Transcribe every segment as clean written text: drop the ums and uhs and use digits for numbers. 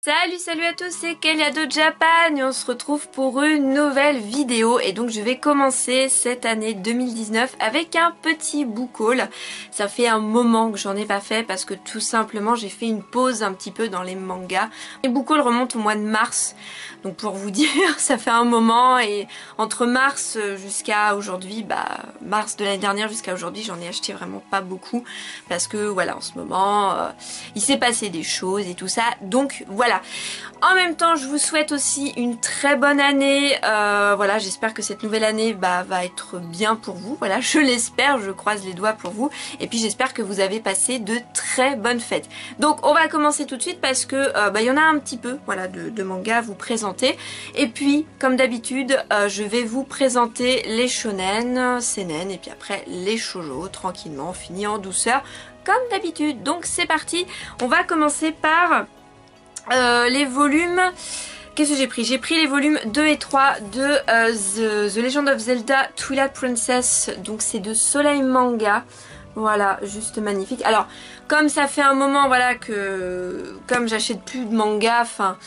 Salut à tous, c'est Kelia de Japan et on se retrouve pour une nouvelle vidéo et donc je vais commencer cette année 2019 avec un petit book haul. Ça fait un moment que j'en ai pas fait parce que tout simplement j'ai fait une pause un petit peu dans les mangas. Les book hauls remontent au mois de mars, donc pour vous dire ça fait un moment et entre mars jusqu'à aujourd'hui, mars de l'année dernière jusqu'à aujourd'hui j'en ai acheté vraiment pas beaucoup parce que voilà en ce moment il s'est passé des choses et tout ça, donc voilà. En même temps je vous souhaite aussi une très bonne année, voilà, j'espère que cette nouvelle année va être bien pour vous, voilà, je l'espère, je croise les doigts pour vous et puis j'espère que vous avez passé de très bonnes fêtes. Donc on va commencer tout de suite parce que il y en a un petit peu, voilà, de mangas à vous présenter et puis comme d'habitude je vais vous présenter les shonen, seinen et puis après les shoujo tranquillement, fini en douceur comme d'habitude. Donc c'est parti, on va commencer par les volumes. Qu'est-ce que j'ai pris? J'ai pris les volumes 2 et 3 de The Legend of Zelda Twilight Princess. Donc c'est de Soleil Manga. Voilà, juste magnifique. Alors, comme ça fait un moment, voilà, que comme j'achète plus de mangas, enfin,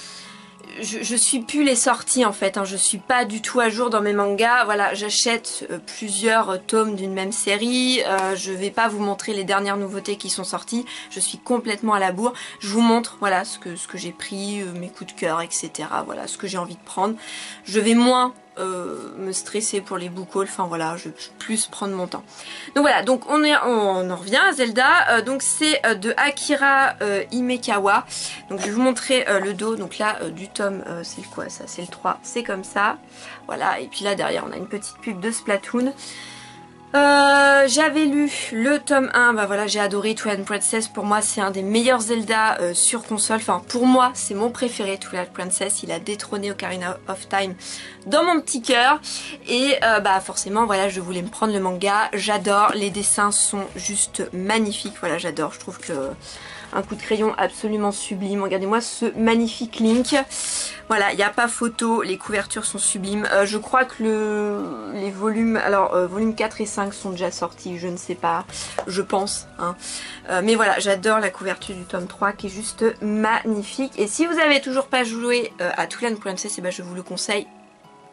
je suis plus les sorties en fait, hein. Je suis pas du tout à jour dans mes mangas, voilà, j'achète plusieurs tomes d'une même série, je vais pas vous montrer les dernières nouveautés qui sont sorties, je suis complètement à la bourre, je vous montre voilà ce que j'ai pris, mes coups de cœur, etc. Voilà ce que j'ai envie de prendre. Je vais moins me stresser pour les book hauls, enfin voilà, je vais plus prendre mon temps. Donc voilà, donc on en revient à Zelda, donc c'est de Akira Himekawa. Donc je vais vous montrer le dos, donc là du tome, c'est quoi ça? C'est le 3, c'est comme ça, voilà, et puis là derrière on a une petite pub de Splatoon. J'avais lu le tome 1, bah voilà, j'ai adoré Twilight Princess, pour moi c'est un des meilleurs Zelda sur console, enfin pour moi c'est mon préféré Twilight Princess, il a détrôné Ocarina of Time dans mon petit cœur et forcément voilà, je voulais me prendre le manga, j'adore, les dessins sont juste magnifiques, voilà, j'adore, je trouve que un coup de crayon absolument sublime, regardez-moi ce magnifique Link. Voilà, il n'y a pas photo, les couvertures sont sublimes. Je crois que les volumes, alors volumes 4 et 5 sont déjà sortis, je ne sais pas, je pense, hein. Mais voilà, j'adore la couverture du tome 3 qui est juste magnifique. Et si vous avez toujours pas joué à Twilight Princess, je vous le conseille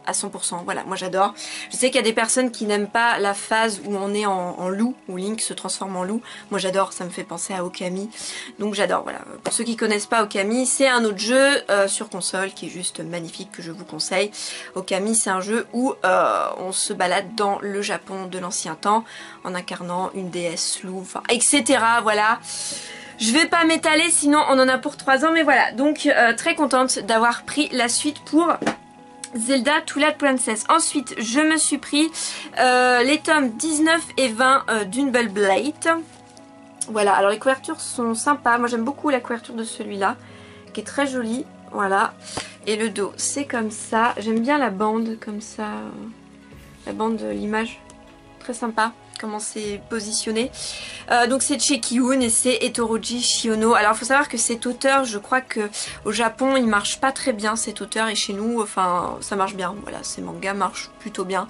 à 100%, voilà, moi j'adore. Je sais qu'il y a des personnes qui n'aiment pas la phase où on est en loup, où Link se transforme en loup. Moi j'adore, ça me fait penser à Okami. Donc j'adore, voilà. Pour ceux qui connaissent pas Okami, c'est un autre jeu sur console qui est juste magnifique, que je vous conseille. Okami, c'est un jeu où on se balade dans le Japon de l'ancien temps, en incarnant une déesse loup, enfin, etc. Voilà. Je vais pas m'étaler, sinon on en a pour 3 ans, mais voilà. Donc très contente d'avoir pris la suite pour Zelda Twilight Princess. Ensuite je me suis pris les tomes 19 et 20 d'Humble Blade. Voilà, alors les couvertures sont sympas, moi j'aime beaucoup la couverture de celui-là qui est très jolie, voilà. Et le dos c'est comme ça, j'aime bien la bande comme ça, la bande de l'image, très sympa comment c'est positionné. Donc c'est de chez Kiyun et c'est Etoroji Shiono. Alors il faut savoir que cet auteur, je crois que au Japon il marche pas très bien cet auteur, et chez nous enfin ça marche bien, voilà, ces mangas marchent plutôt bien.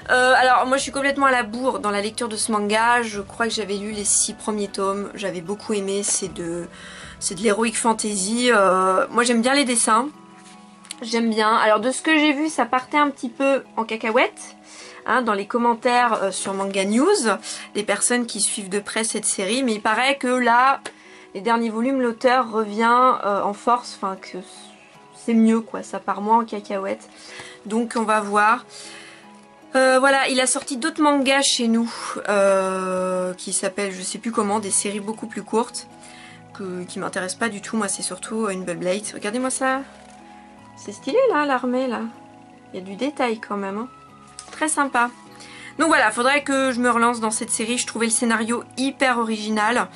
Alors moi je suis complètement à la bourre dans la lecture de ce manga, je crois que j'avais lu les 6 premiers tomes, j'avais beaucoup aimé, c'est de l'heroic fantasy, moi j'aime bien les dessins, j'aime bien. Alors de ce que j'ai vu ça partait un petit peu en cacahuète, hein, dans les commentaires sur Manga News, des personnes qui suivent de près cette série, mais il paraît que là, les derniers volumes, l'auteur revient en force, enfin que c'est mieux quoi, ça part moins en cacahuète, donc on va voir. Voilà, il a sorti d'autres mangas chez nous, qui s'appellent je sais plus comment, des séries beaucoup plus courtes, qui m'intéressent pas du tout, moi c'est surtout une Blade. Regardez-moi ça, c'est stylé là, l'armée là, il y a du détail quand même, hein. Très sympa. Donc voilà, faudrait que je me relance dans cette série. Je trouvais le scénario hyper original.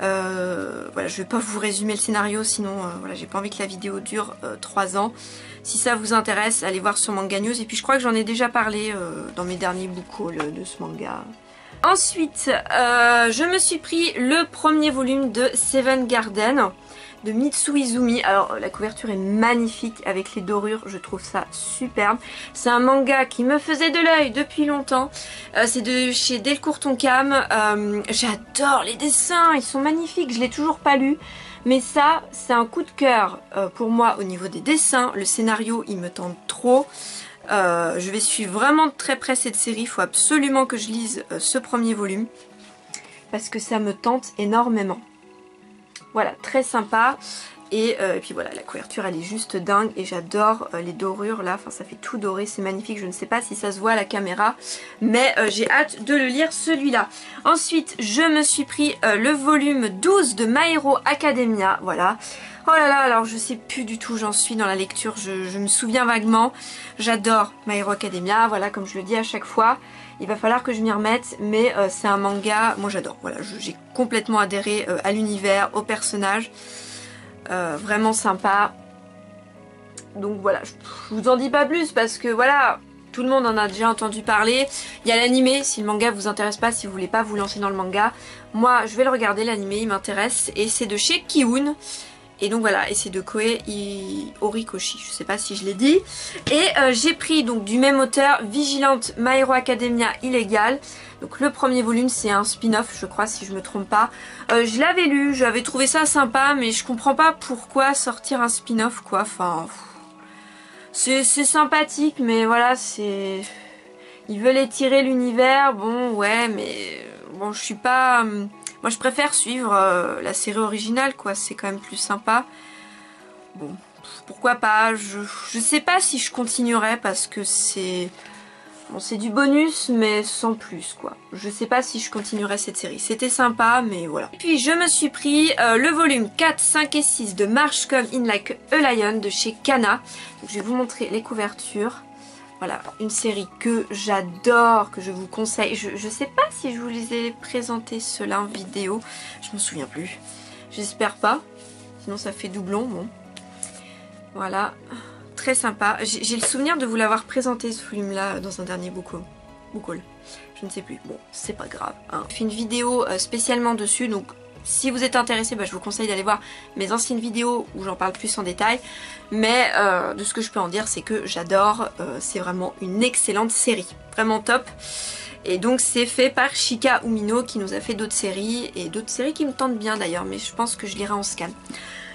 Voilà, je vais pas vous résumer le scénario, sinon voilà, j'ai pas envie que la vidéo dure 3 ans. Si ça vous intéresse, allez voir sur Manga News. Et puis je crois que j'en ai déjà parlé dans mes derniers book hauls de ce manga. Ensuite, je me suis pris le premier volume de Seven Garden de Mitsuizumi. Alors la couverture est magnifique avec les dorures, je trouve ça superbe. C'est un manga qui me faisait de l'œil depuis longtemps. C'est de chez Delcourt Tonkam. J'adore les dessins, ils sont magnifiques, je l'ai toujours pas lu. Mais ça, c'est un coup de cœur pour moi au niveau des dessins. Le scénario, il me tente trop. Je vais suivre vraiment de très près cette série. Il faut absolument que je lise ce premier volume. Parce que ça me tente énormément. Voilà, très sympa. Et puis voilà, la couverture elle est juste dingue. Et j'adore les dorures là. Enfin ça fait tout doré, c'est magnifique. Je ne sais pas si ça se voit à la caméra. Mais j'ai hâte de le lire celui-là. Ensuite, je me suis pris le volume 12 de My Hero Academia. Voilà. Oh là là, alors je sais plus du tout où j'en suis dans la lecture. Je me souviens vaguement. J'adore My Hero Academia. Voilà, comme je le dis à chaque fois. Il va falloir que je m'y remette, mais c'est un manga, moi j'adore, voilà, j'ai complètement adhéré à l'univers, aux personnages, vraiment sympa. Donc voilà, je vous en dis pas plus parce que voilà, tout le monde en a déjà entendu parler. Il y a l'animé, si le manga vous intéresse pas, si vous voulez pas vous lancer dans le manga, moi je vais le regarder, l'animé, il m'intéresse, et c'est de chez Kiun. Et donc voilà, et c'est de Koei Horikoshi, je sais pas si je l'ai dit. Et j'ai pris donc du même auteur, Vigilante My Hero Academia Illégal. Donc le premier volume c'est un spin-off je crois si je me trompe pas. Je l'avais lu, j'avais trouvé ça sympa mais je comprends pas pourquoi sortir un spin-off quoi. Enfin, c'est sympathique mais voilà c'est... Ils veulent étirer l'univers, bon ouais mais... Bon je suis pas... Moi je préfère suivre la série originale quoi, c'est quand même plus sympa. Bon, pourquoi pas, je sais pas si je continuerai parce que c'est... Bon c'est du bonus mais sans plus quoi. Je sais pas si je continuerai cette série, c'était sympa mais voilà. Et puis je me suis pris le volume 4, 5 et 6 de March Come In Like a Lion de chez Kana. Donc, je vais vous montrer les couvertures. Voilà, une série que j'adore, que je vous conseille. Je sais pas si je vous les ai présentés ceux-là en vidéo. Je me souviens plus. J'espère pas. Sinon ça fait doublon. Bon. Voilà. Très sympa. J'ai le souvenir de vous l'avoir présenté ce volume-là dans un dernier book haul. Je ne sais plus. Bon, c'est pas grave. Hein. Je fais une vidéo spécialement dessus. Donc si vous êtes intéressé, bah, je vous conseille d'aller voir mes anciennes vidéos où j'en parle plus en détail. Mais de ce que je peux en dire, c'est que j'adore. C'est vraiment une excellente série. Vraiment top. Et donc c'est fait par Shika Umino qui nous a fait d'autres séries. Et d'autres séries qui me tentent bien d'ailleurs. Mais je pense que je lirai en scan.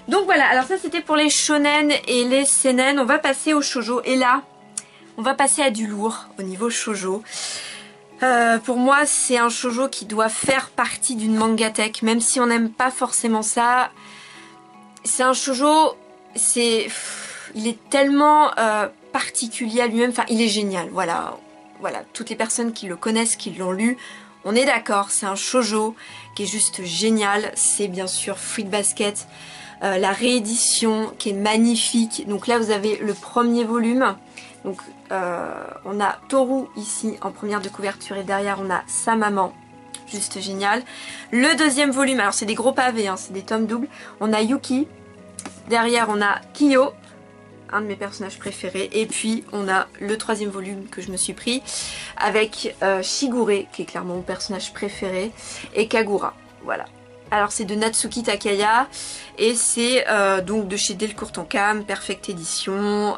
Donc voilà, alors ça c'était pour les shonen et les seinen. On va passer au shoujo. Et là, on va passer à du lourd au niveau shoujo. Pour moi c'est un shoujo qui doit faire partie d'une mangatech, même si on n'aime pas forcément ça. C'est un shoujo, il est tellement particulier à lui-même, enfin il est génial, voilà, toutes les personnes qui le connaissent, qui l'ont lu, on est d'accord, c'est un shoujo qui est juste génial. C'est bien sûr Fruit Basket, la réédition qui est magnifique. Donc là vous avez le premier volume. Donc on a Toru ici en première de couverture et derrière on a sa maman, juste génial. Le deuxième volume, alors c'est des gros pavés, hein, c'est des tomes doubles. On a Yuki, derrière on a Kiyo, un de mes personnages préférés. Et puis on a le troisième volume que je me suis pris avec Shigure qui est clairement mon personnage préféré et Kagura, voilà. Alors c'est de Natsuki Takaya et c'est donc de chez Delcourt Tonkam, Perfect Edition.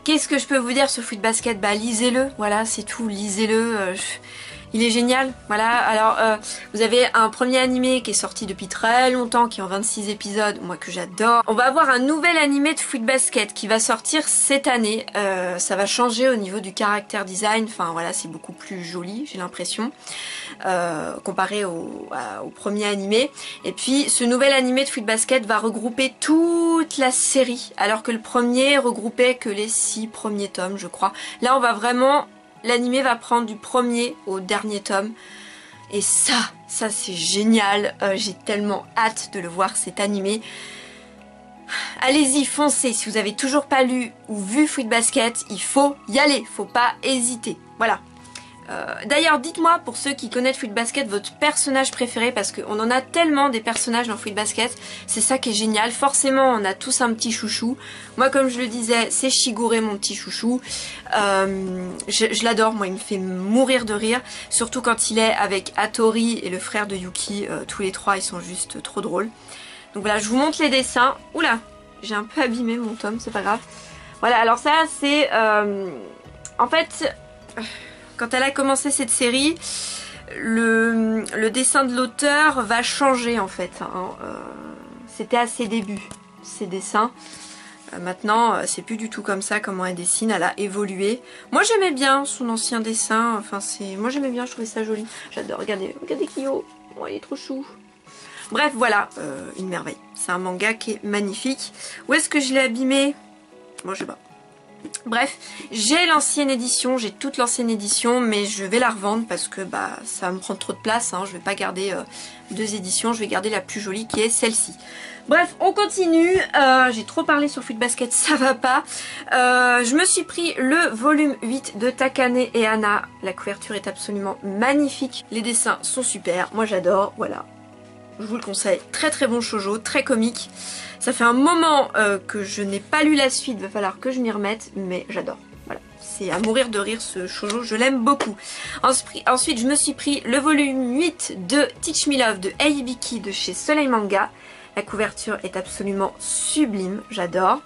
Qu'est-ce que je peux vous dire sur Fruit Basket? Bah lisez-le, voilà c'est tout, lisez-le. Il est génial, voilà. Alors vous avez un premier animé qui est sorti depuis très longtemps, qui est en 26 épisodes, moi que j'adore. On va avoir un nouvel animé de Fruit Basket qui va sortir cette année. Ça va changer au niveau du caractère design, enfin voilà c'est beaucoup plus joli j'ai l'impression, comparé au premier animé. Et puis ce nouvel animé de Fruit Basket va regrouper toute la série, alors que le premier regroupait que les 6 premiers tomes je crois. Là on va vraiment... L'animé va prendre du premier au dernier tome. Et ça c'est génial. J'ai tellement hâte de le voir cet animé. Allez-y, foncez. Si vous avez toujours pas lu ou vu Fruit Basket, il faut y aller. Faut pas hésiter. Voilà. D'ailleurs, dites-moi pour ceux qui connaissent Fruit Basket votre personnage préféré, parce qu'on en a tellement des personnages dans Fruit Basket, c'est ça qui est génial. Forcément, on a tous un petit chouchou. Moi, comme je le disais, c'est Shigure mon petit chouchou. Je l'adore, moi, il me fait mourir de rire, surtout quand il est avec Hattori et le frère de Yuki. Tous les trois, ils sont juste trop drôles. Donc voilà, je vous montre les dessins. Oula, j'ai un peu abîmé mon tome, c'est pas grave. Voilà, alors ça, c'est... en fait... Quand elle a commencé cette série, le dessin de l'auteur va changer en fait. Hein. C'était à ses débuts, ses dessins. Maintenant, c'est plus du tout comme ça, comment elle dessine, elle a évolué. Moi j'aimais bien son ancien dessin, enfin moi j'aimais bien, je trouvais ça joli. J'adore, regardez Kyo, oh, il est trop chou. Bref, voilà, une merveille. C'est un manga qui est magnifique. Où est-ce que je l'ai abîmé? Moi je sais pas. Bref, j'ai l'ancienne édition, j'ai toute l'ancienne édition, mais je vais la revendre parce que bah ça va me prendre trop de place, hein. Je vais pas garder deux éditions, je vais garder la plus jolie qui est celle-ci. Bref, on continue, j'ai trop parlé sur Fruit Basket, ça va pas. Je me suis pris le volume 8 de Takane et Hana, la couverture est absolument magnifique, les dessins sont super, moi j'adore, voilà. Je vous le conseille, très très bon shoujo, très comique. Ça fait un moment que je n'ai pas lu la suite, va falloir que je m'y remette, mais j'adore. Voilà, c'est à mourir de rire ce shoujo, je l'aime beaucoup. Ensuite, je me suis pris le volume 8 de Teach Me Love de Ei Hibiki de chez Soleil Manga. La couverture est absolument sublime, j'adore.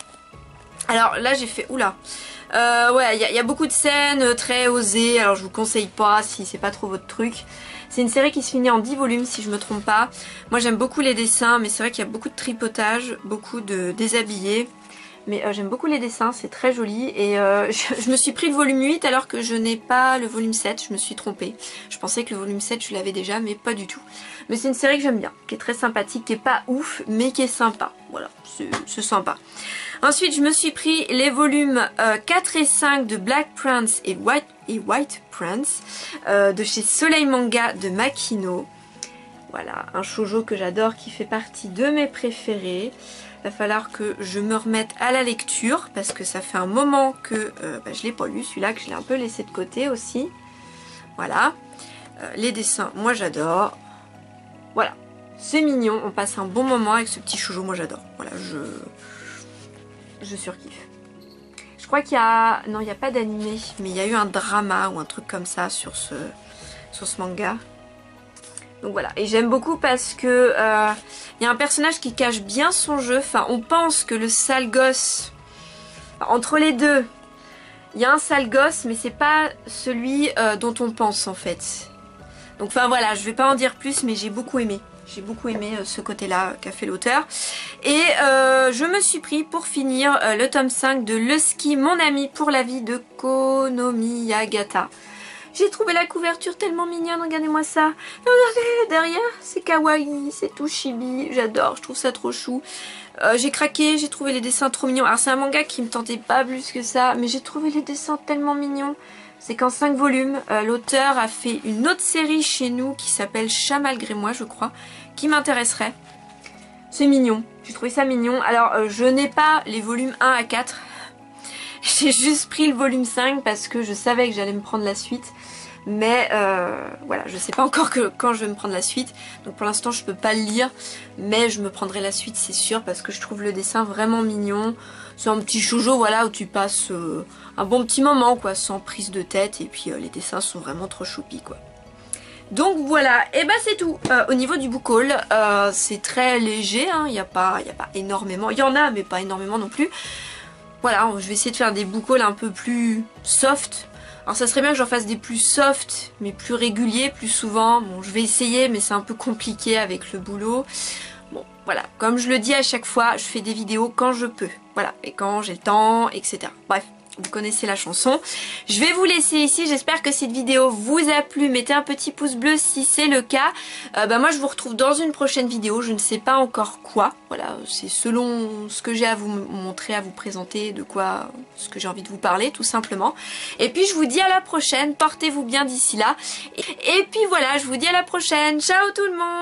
Alors là j'ai fait, oula, ouais, il y a beaucoup de scènes très osées, alors je vous conseille pas si c'est pas trop votre truc. C'est une série qui se finit en 10 volumes si je me trompe pas. Moi j'aime beaucoup les dessins, mais c'est vrai qu'il y a beaucoup de tripotage, beaucoup de déshabillés. Mais j'aime beaucoup les dessins, c'est très joli. Et je me suis pris le volume 8 alors que je n'ai pas le volume 7, je me suis trompée. Je pensais que le volume 7 je l'avais déjà, mais pas du tout. Mais c'est une série que j'aime bien, qui est très sympathique, qui est pas ouf, mais qui est sympa. Voilà, c'est sympa. Ensuite je me suis pris les volumes 4 et 5 de Black Prince et White Prince de chez Soleil Manga de Makino. Voilà, un shoujo que j'adore qui fait partie de mes préférés. Il va falloir que je me remette à la lecture parce que ça fait un moment que je l'ai pas lu, celui-là que je l'ai un peu laissé de côté aussi. Voilà, les dessins, moi j'adore. Voilà, c'est mignon, on passe un bon moment avec ce petit shoujo, moi j'adore. Voilà, je surkiffe. Je crois qu'il y a... Non, il n'y a pas d'animé, mais il y a eu un drama ou un truc comme ça sur ce manga. Donc voilà, et j'aime beaucoup parce que il y a un personnage qui cache bien son jeu. Enfin, on pense que le sale gosse... Enfin, entre les deux, il y a un sale gosse, mais c'est pas celui dont on pense en fait. Donc enfin voilà, je vais pas en dire plus, mais j'ai beaucoup aimé. J'ai beaucoup aimé ce côté-là qu'a fait l'auteur. Et je me suis pris pour finir le tome 5 de Le Ski, mon ami pour la vie de Konomiyagata. J'ai trouvé la couverture tellement mignonne, regardez-moi ça. Regardez derrière, c'est kawaii, c'est tout chibi, j'adore, je trouve ça trop chou. J'ai craqué, j'ai trouvé les dessins trop mignons. Alors c'est un manga qui me tentait pas plus que ça, mais j'ai trouvé les dessins tellement mignons. C'est qu'en 5 volumes, l'auteur a fait une autre série chez nous qui s'appelle Chat malgré moi, je crois, qui m'intéresserait. C'est mignon, j'ai trouvé ça mignon. Alors je n'ai pas les volumes 1 à 4. J'ai juste pris le volume 5 parce que je savais que j'allais me prendre la suite. Mais voilà, je sais pas encore quand je vais me prendre la suite. Donc pour l'instant je peux pas le lire. Mais je me prendrai la suite c'est sûr parce que je trouve le dessin vraiment mignon. C'est un petit shoujo voilà où tu passes un bon petit moment quoi, sans prise de tête. Et puis les dessins sont vraiment trop choupis quoi. Donc voilà, et bah c'est tout. Au niveau du book haul, c'est très léger, hein. Il y a pas énormément. Il y en a mais pas énormément non plus. Voilà, je vais essayer de faire des book hauls un peu plus soft. Alors ça serait bien que j'en fasse des plus soft, mais plus réguliers, plus souvent. Bon, je vais essayer, mais c'est un peu compliqué avec le boulot. Bon, voilà, comme je le dis à chaque fois, je fais des vidéos quand je peux. Voilà, et quand j'ai le temps, etc. Bref. Vous connaissez la chanson. Je vais vous laisser ici. J'espère que cette vidéo vous a plu. Mettez un petit pouce bleu si c'est le cas. Moi je vous retrouve dans une prochaine vidéo. Je ne sais pas encore quoi. Voilà, c'est selon ce que j'ai à vous montrer, à vous présenter, de quoi, ce que j'ai envie de vous parler tout simplement. Et puis je vous dis à la prochaine. Portez-vous bien d'ici là. Et puis voilà, je vous dis à la prochaine. Ciao tout le monde!